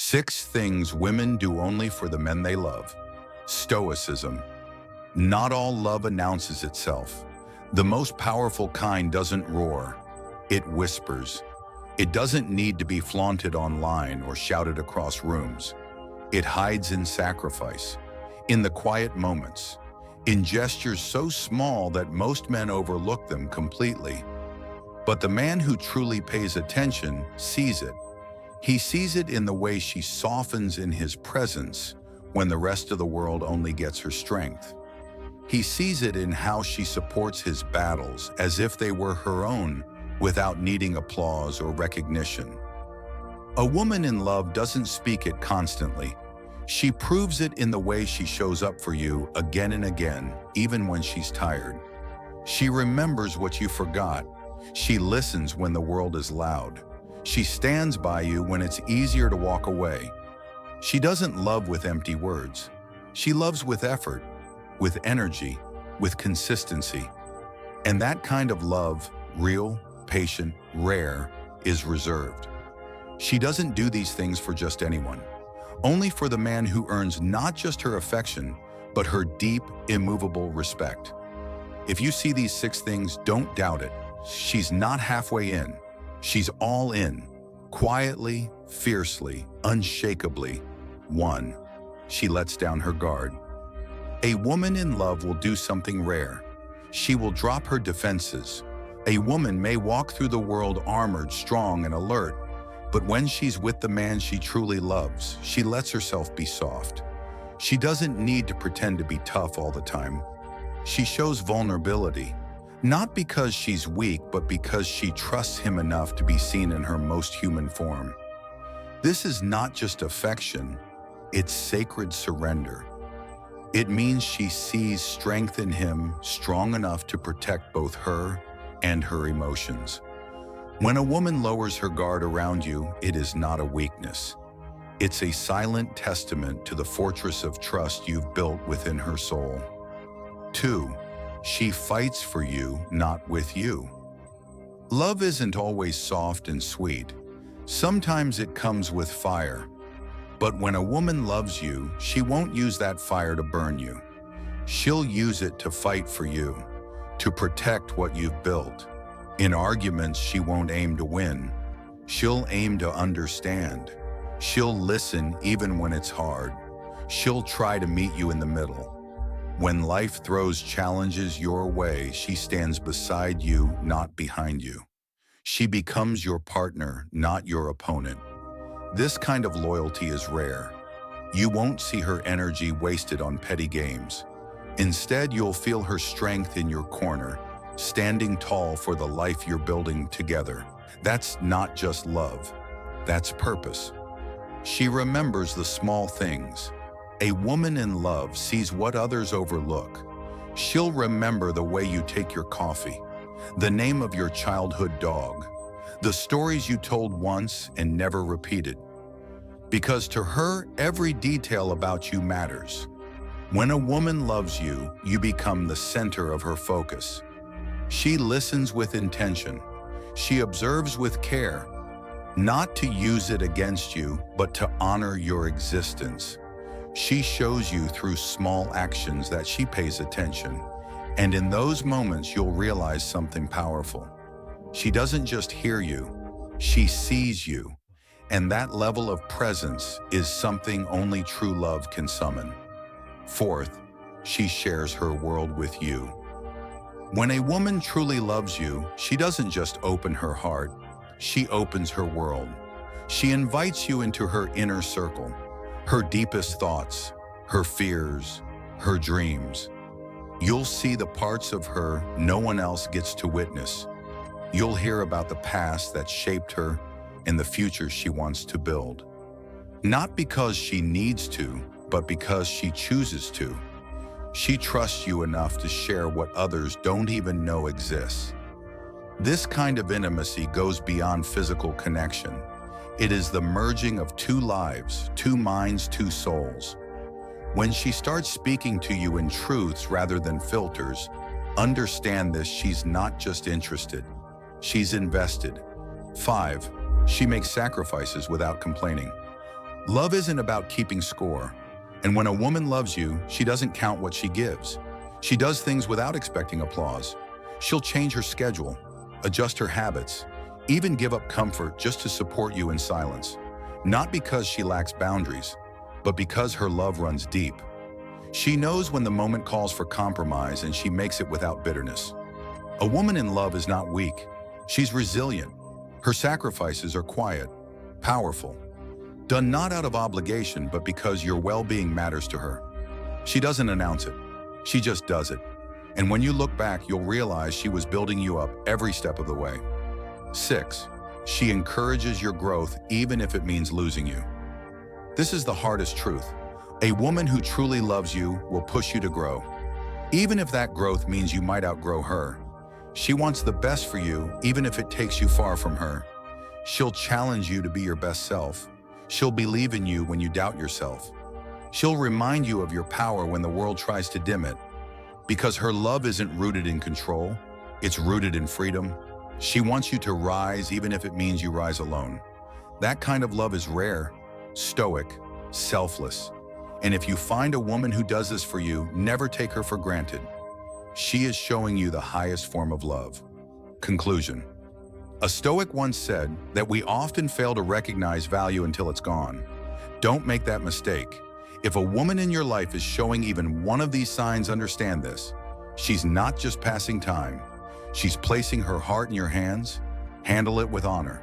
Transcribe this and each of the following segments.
6 things women do only for the men they love. Stoicism. Not all love announces itself. The most powerful kind doesn't roar. It whispers. It doesn't need to be flaunted online or shouted across rooms. It hides in sacrifice, in the quiet moments, in gestures so small that most men overlook them completely. But the man who truly pays attention sees it. He sees it in the way she softens in his presence when the rest of the world only gets her strength. He sees it in how she supports his battles as if they were her own without needing applause or recognition. A woman in love doesn't speak it constantly. She proves it in the way she shows up for you again and again, even when she's tired. She remembers what you forgot. She listens when the world is loud. She stands by you when it's easier to walk away. She doesn't love with empty words. She loves with effort, with energy, with consistency. And that kind of love, real, patient, rare, is reserved. She doesn't do these things for just anyone. Only for the man who earns not just her affection, but her deep, immovable respect. If you see these 6 things, don't doubt it. She's not halfway in. She's all in. Quietly, fiercely, unshakably. 1. She lets down her guard. A woman in love will do something rare. She will drop her defenses. A woman may walk through the world armored, strong, and alert, but when she's with the man she truly loves, she lets herself be soft. She doesn't need to pretend to be tough all the time. She shows vulnerability, not because she's weak, but because she trusts him enough to be seen in her most human form. This is not just affection, it's sacred surrender. It means she sees strength in him, strong enough to protect both her and her emotions. When a woman lowers her guard around you, it is not a weakness. It's a silent testament to the fortress of trust you've built within her soul. 2. She fights for you, not with you. Love isn't always soft and sweet. Sometimes it comes with fire. But when a woman loves you, she won't use that fire to burn you. She'll use it to fight for you, to protect what you've built. In arguments, she won't aim to win. She'll aim to understand. She'll listen even when it's hard. She'll try to meet you in the middle. When life throws challenges your way, she stands beside you, not behind you. She becomes your partner, not your opponent. This kind of loyalty is rare. You won't see her energy wasted on petty games. Instead, you'll feel her strength in your corner, standing tall for the life you're building together. That's not just love, that's purpose. She remembers the small things. A woman in love sees what others overlook. She'll remember the way you take your coffee, the name of your childhood dog, the stories you told once and never repeated. Because to her, every detail about you matters. When a woman loves you, you become the center of her focus. She listens with intention. She observes with care, not to use it against you, but to honor your existence. She shows you through small actions that she pays attention. And in those moments, you'll realize something powerful. She doesn't just hear you, she sees you. And that level of presence is something only true love can summon. 4th, she shares her world with you. When a woman truly loves you, she doesn't just open her heart, she opens her world. She invites you into her inner circle, her deepest thoughts, her fears, her dreams. You'll see the parts of her no one else gets to witness. You'll hear about the past that shaped her and the future she wants to build. Not because she needs to, but because she chooses to. She trusts you enough to share what others don't even know exists. This kind of intimacy goes beyond physical connection. It is the merging of 2 lives, 2 minds, 2 souls. When she starts speaking to you in truths rather than filters, understand this: she's not just interested, she's invested. 5. She makes sacrifices without complaining. Love isn't about keeping score. And when a woman loves you, she doesn't count what she gives. She does things without expecting applause. She'll change her schedule, adjust her habits, even give up comfort just to support you in silence. Not because she lacks boundaries, but because her love runs deep. She knows when the moment calls for compromise, and she makes it without bitterness. A woman in love is not weak. She's resilient. Her sacrifices are quiet, powerful, done not out of obligation, but because your well-being matters to her. She doesn't announce it. She just does it. And when you look back, you'll realize she was building you up every step of the way. 6. She encourages your growth even if it means losing you. This is the hardest truth. A woman who truly loves you will push you to grow. Even if that growth means you might outgrow her. She wants the best for you, even if it takes you far from her. She'll challenge you to be your best self. She'll believe in you when you doubt yourself. She'll remind you of your power when the world tries to dim it. Because her love isn't rooted in control, it's rooted in freedom. She wants you to rise even if it means you rise alone. That kind of love is rare, stoic, selfless. And if you find a woman who does this for you, never take her for granted. She is showing you the highest form of love. Conclusion. A Stoic once said that we often fail to recognize value until it's gone. Don't make that mistake. If a woman in your life is showing even one of these signs, understand this. She's not just passing time. She's placing her heart in your hands. Handle it with honor.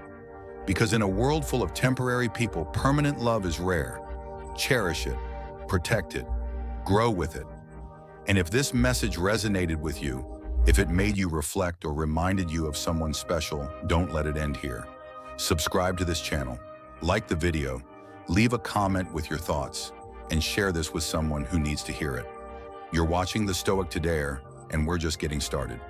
Because in a world full of temporary people, permanent love is rare. Cherish it, protect it, grow with it. And if this message resonated with you, if it made you reflect or reminded you of someone special, don't let it end here. Subscribe to this channel, like the video, leave a comment with your thoughts, and share this with someone who needs to hear it. You're watching The Stoic Today, and we're just getting started.